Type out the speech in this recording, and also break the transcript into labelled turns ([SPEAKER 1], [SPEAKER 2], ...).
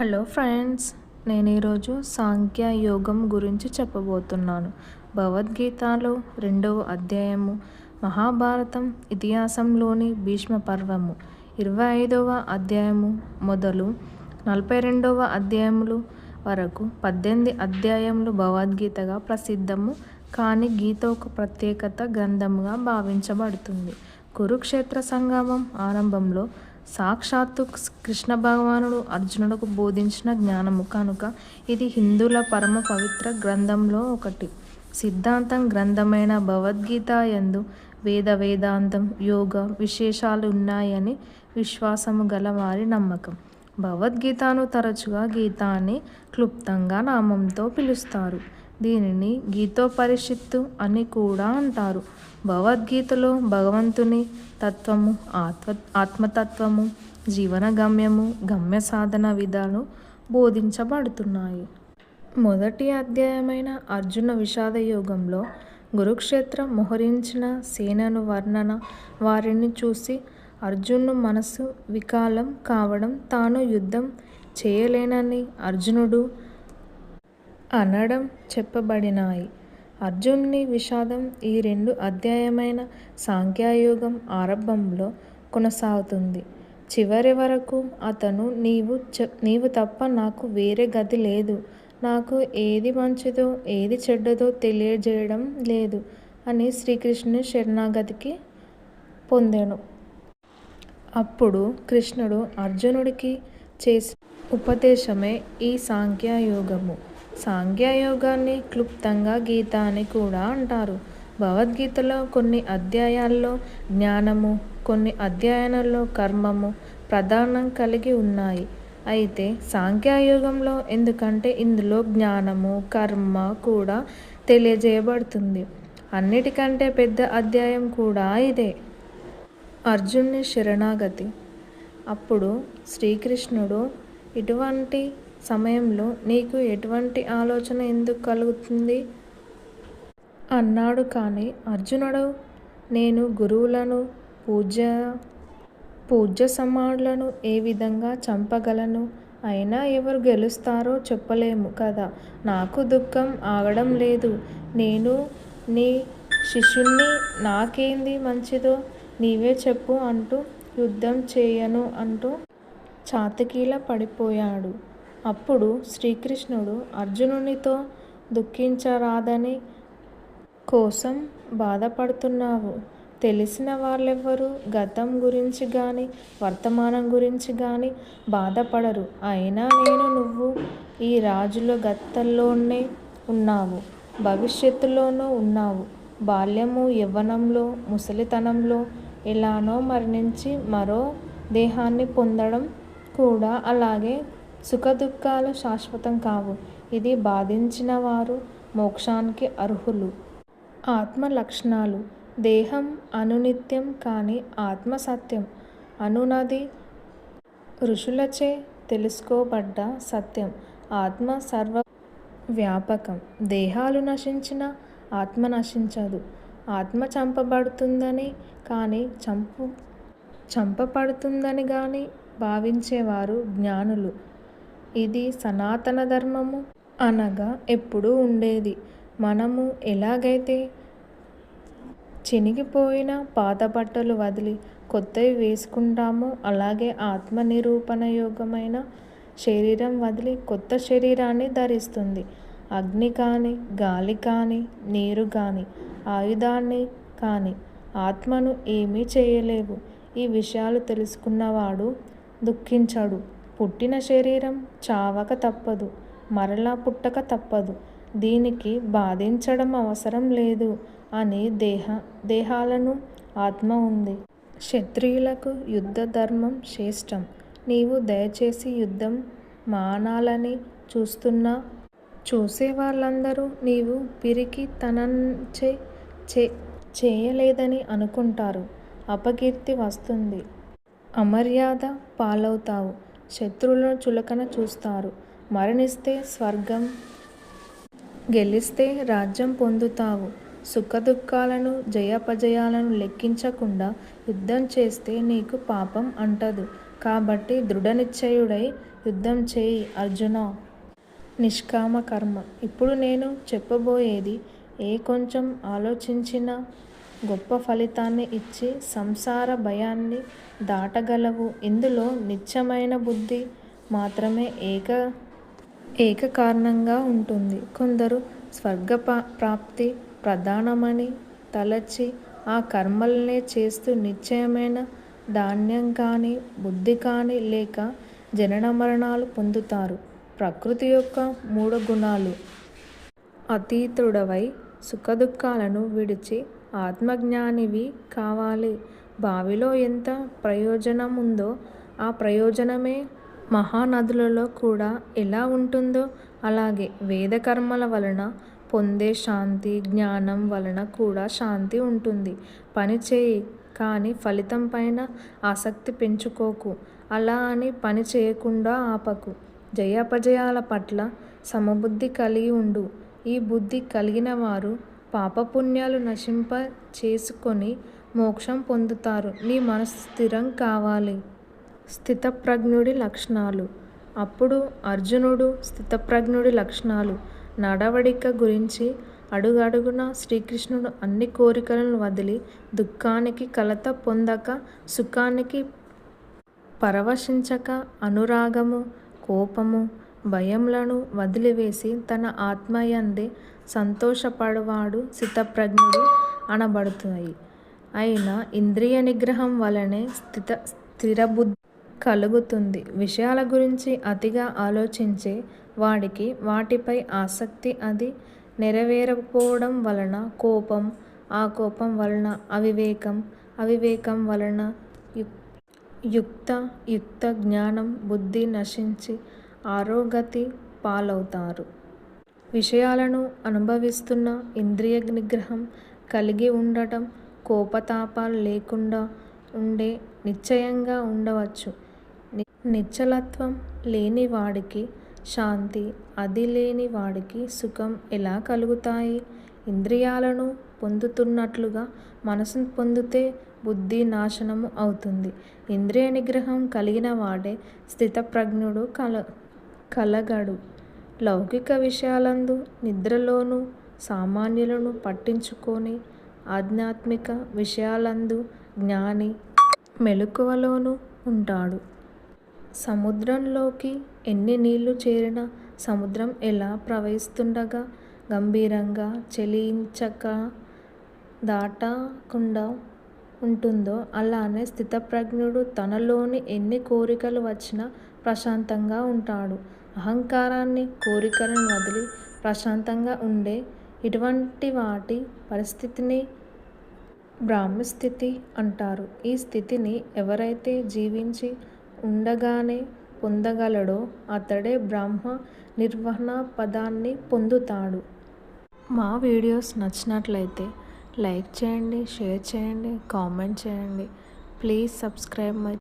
[SPEAKER 1] Hello friends, నేను ఈరోజు సాంఖ్య యోగం గురించి చెప్పబోతున్నాను. భగవద్గీతలో 2వ అధ్యాయము, మహాభారతం ఇతిహాసంలోని భీష్మ పర్వము 25వ అధ్యాయము మొదలు 42వ అధ్యాయములు వరకు 18 అధ్యాయములు భగవద్గీతగా ప్రసిద్ధము కానీ గీత ఒక ప్రత్యేకత గ్రంథముగా భావించబడుతుంది. కురుక్షేత్ర సంగ్రామం ఆరంభంలో సాక్షాత్తు కృష్ణ భగవానుడు అర్జునుడికి బోధించిన జ్ఞానము కనుక ఇది హిందువుల పరమ పవిత్ర గ్రంథంలో ఒకటి. సిద్ధాంతం గ్రంథమైన భగవద్గీత యందు వేదాంతం, యోగ విశేషాలు ఉన్నాయని విశ్వాసము గల వారి నమ్మకం. భగవద్గీతను తరచుగా గీత అని క్లుప్తంగా నామంతో పిలుస్తారు. దీనిని గీతోపనిషత్తు అని కూడా అంటారు. భగవద్గీతలో భగవంతుని తత్వము, ఆత్మతత్వము, జీవన గమ్యము, గమ్య సాధన విధాలు బోధించబడుతున్నాయి. మొదటి అధ్యాయమైన అర్జున విషాద యోగంలో కురుక్షేత్రం మోహరించిన సేనను వర్ణన. వారిని చూసి అర్జును మనసు వికలం కావడం, తాను యుద్ధం చేయలేనని అర్జునుడు అనడం చెప్పబడినాయి. అర్జునుని విషాదం ఈ 2 అధ్యాయమైన సాంఖ్యయోగం ఆరంభంలో కొనసాగుతుంది. చివరి వరకు అతను నీవు తప్ప నాకు వేరే గతి లేదు, నాకు ఏది మంచిదో ఏది చెడ్డదో తెలియజేయడం లేదు అని శ్రీకృష్ణుని శరణాగతికి పొందెను. అప్పుడు కృష్ణుడు అర్జునుడికి చేసిన ఉపదేశమే ఈ సాంఖ్యయోగము. సాంఖ్యయోగాన్ని క్లుప్తంగా గీత అని కూడా అంటారు. భగవద్గీతలో కొన్ని అధ్యాయాల్లో జ్ఞానము, కొన్ని అధ్యాయాలలో కర్మము ప్రధానం కలిగి ఉన్నాయి. అయితే సాంఖ్యయోగంలో ఎందుకంటే ఇందులో జ్ఞానము, కర్మ కూడా తెలియజేయబడుతుంది. అన్నిటికంటే పెద్ద అధ్యాయం కూడా ఇదే. అర్జునుని శరణాగతి. అప్పుడు శ్రీకృష్ణుడు, ఇటువంటి సమయంలో నీకు ఎటువంటి ఆలోచన ఎందుకు కలుగుతుంది అన్నాడు. కానీ అర్జునుడు, నేను గురువులను, పూజ్య సమానులను ఏ విధంగా చంపగలను? అయినా ఎవరు గెలుస్తారో చెప్పలేము కదా. నాకు దుఃఖం ఆగడం లేదు. నేను నీ శిష్యుణ్ణి, నాకేంది మంచిదో నీవే చెప్పు అంటూ యుద్ధం చేయను అంటూ చాతకీల పడిపోయాడు. అప్పుడు శ్రీకృష్ణుడు, అర్జునునితో దుఃఖించరాదని కోసం బాధపడుతున్నావు. తెలిసిన వాళ్ళెవ్వరూ గతం గురించి గాని వర్తమానం గురించి గాని బాధపడరు. అయినా నువ్వు ఈ రాజుల గతంలోనే ఉన్నావు, భవిష్యత్తులోనూ ఉన్నావు. బాల్యము, యవ్వనంలో, ముసలితనంలో ఎలానో మరణించి మరో దేహాన్ని పొందడం కూడా అలాగే. సుఖదుఖాలు శాశ్వతం కావు. ఇది బాధించిన వారు మోక్షానికి అర్హులు. ఆత్మ లక్షణాలు. దేహం అనునిత్యం కానీ ఆత్మ సత్యం అనునది ఋషులచే తెలుసుకోబడ్డ సత్యం. ఆత్మ సర్వవ్యాపకం. దేహాలు నశించిన ఆత్మ నశించదు. ఆత్మ చంపబడుతుందని కానీ చంపబడుతుందని కానీ భావించేవారు జ్ఞానులు. ఇది సనాతన ధర్మము అనగా ఎప్పుడూ ఉండేది. మనము ఎలాగైతే చినిగిపోయిన పాత బట్టలు వదిలి కొత్తవి వేసుకుంటామో అలాగే ఆత్మ నిరూపణ యోగమైన శరీరం వదిలి కొత్త శరీరాన్ని ధరిస్తుంది. అగ్ని కానీ, గాలి కానీ, నీరు కానీ, ఆయుధాన్ని కానీ ఆత్మను ఏమీ చేయలేవు. ఈ విషయాలు తెలుసుకున్నవాడు దుఃఖించడు. పుట్టిన శరీరం చావక తప్పదు, మరలా పుట్టక తప్పదు. దీనికి బాధించడం అవసరం లేదు అని దేహాలను ఆత్మ ఉంది. క్షత్రియులకు యుద్ధ ధర్మం శ్రేష్టం. నీవు దయచేసి యుద్ధం మానాలని చూసే వాళ్ళందరూ నీవు పిరికి తనంచే చేయలేదని అనుకుంటారు. అపకీర్తి వస్తుంది, అమర్యాద పాలవుతావు. శత్రువులను చులకన చూస్తారు. మరణిస్తే స్వర్గం, గెలిస్తే రాజ్యం పొందుతావు. సుఖదుఖాలను, జయాపజయాలను లెక్కించకుండా యుద్ధం చేస్తే నీకు పాపం అంటదు. కాబట్టి దృఢనిశ్చయుడై యుద్ధం చేయి అర్జున. నిష్కామ కర్మ. ఇప్పుడు నేను చెప్పబోయేది ఏ కొంచెం ఆలోచించినా గొప్ప ఫలితాన్ని ఇచ్చి సంసార భయాన్ని దాటగలవు. ఇందులో నిత్యమైన బుద్ధి మాత్రమే ఏక కారణంగా ఉంటుంది. కొందరు స్వర్గ ప్రాప్తి ప్రధానమని తలచి ఆ కర్మలనే చేస్తూ నిశ్చయమైన ధాన్యం కానీ బుద్ధి కానీ లేక జనన మరణాలు పొందుతారు. ప్రకృతి యొక్క 3 గుణాలు అతీతుడవై సుఖదుఖాలను విడిచి ఆత్మజ్ఞానివి కావాలి. బావిలో ఎంత ప్రయోజనముందో ఆ ప్రయోజనమే మహానదులలో కూడా ఎలా ఉంటుందో అలాగే వేదకర్మల వలన పొందే శాంతి, జ్ఞానం వలన కూడా శాంతి ఉంటుంది. పని చేయి కానీ ఫలితం పైన ఆసక్తి పెంచుకోకు. అలా అని పని చేయకుండా ఆపకు. జయాపజయాల పట్ల సమబుద్ధి కలిగి ఉండు. ఈ బుద్ధి కలిగిన వారు పాపపుణ్యాలు నశింప చేసుకొని మోక్షం పొందుతారు. నీ మనసు స్థిరం కావాలి. స్థితప్రజ్ఞుడి లక్షణాలు. అప్పుడు అర్జునుడు స్థితప్రజ్ఞుడి లక్షణాలు నడవడిక గురించి అడుగడుగునా శ్రీకృష్ణుడు అన్ని కోరికలను వదిలి దుఃఖానికి కలత పొందక సుఖానికి పరవశించక అనురాగము, కోపము, భయములను వదిలివేసి తన ఆత్మయందే సంతోషపడువాడు స్థితప్రజ్ఞుడు అనబడుతాయి. అయినా ఇంద్రియ నిగ్రహం వలనే స్థిరబుద్ధి కలుగుతుంది. విషయాల గురించి అతిగా ఆలోచించే వాడికి వాటిపై ఆసక్తి, అది నెరవేరకపోవడం వలన కోపం, ఆ కోపం వలన అవివేకం, అవివేకం వలన యుక్త జ్ఞానం బుద్ధి నశించి ఆరోగతి పాలవుతారు. విషయాలను అనుభవిస్తున్న ఇంద్రియ నిగ్రహం కలిగి ఉండటం, కోపతాపాలు లేకుండా ఉండే నిశ్చయంగా ఉండవచ్చు. నిశ్చలత్వం లేని వాడికి శాంతి, అది లేని వాడికి సుఖం ఎలా కలుగుతాయి? ఇంద్రియాలను పొందుతున్నట్లుగా మనసును పొందితే బుద్ధి నాశనము అవుతుంది. ఇంద్రియ నిగ్రహం కలిగిన వాడే స్థితప్రజ్ఞుడు కలగడు. లౌకిక విషయాలందు నిద్రలోనూ సామాన్యులను పట్టించుకొని ఆధ్యాత్మిక విషయాలందు జ్ఞాని మెలకువలోనూ ఉంటాడు. సముద్రంలోకి ఎన్ని నీళ్లు చేరినా సముద్రం ఎలా ప్రవహిస్తుండగా గంభీరంగా చలించక దాటకుండా ఉంటుందో అలానే స్థితప్రజ్ఞుడు తనలోని ఎన్ని కోరికలు వచ్చినా ప్రశాంతంగా ఉంటాడు. అహంకారాన్ని, కోరికలను వదిలి ప్రశాంతంగా ఉండే ఇటువంటి వాటి పరిస్థితిని బ్రాహ్మస్థితి అంటారు. ఈ స్థితిని ఎవరైతే జీవించి ఉండగానే పొందగలడో అతడే బ్రహ్మ నిర్వాణ పదాన్ని పొందుతాడు. మా వీడియోస్ నచ్చినట్లయితే లైక్ చేయండి, షేర్ చేయండి, కామెంట్ చేయండి. Please subscribe my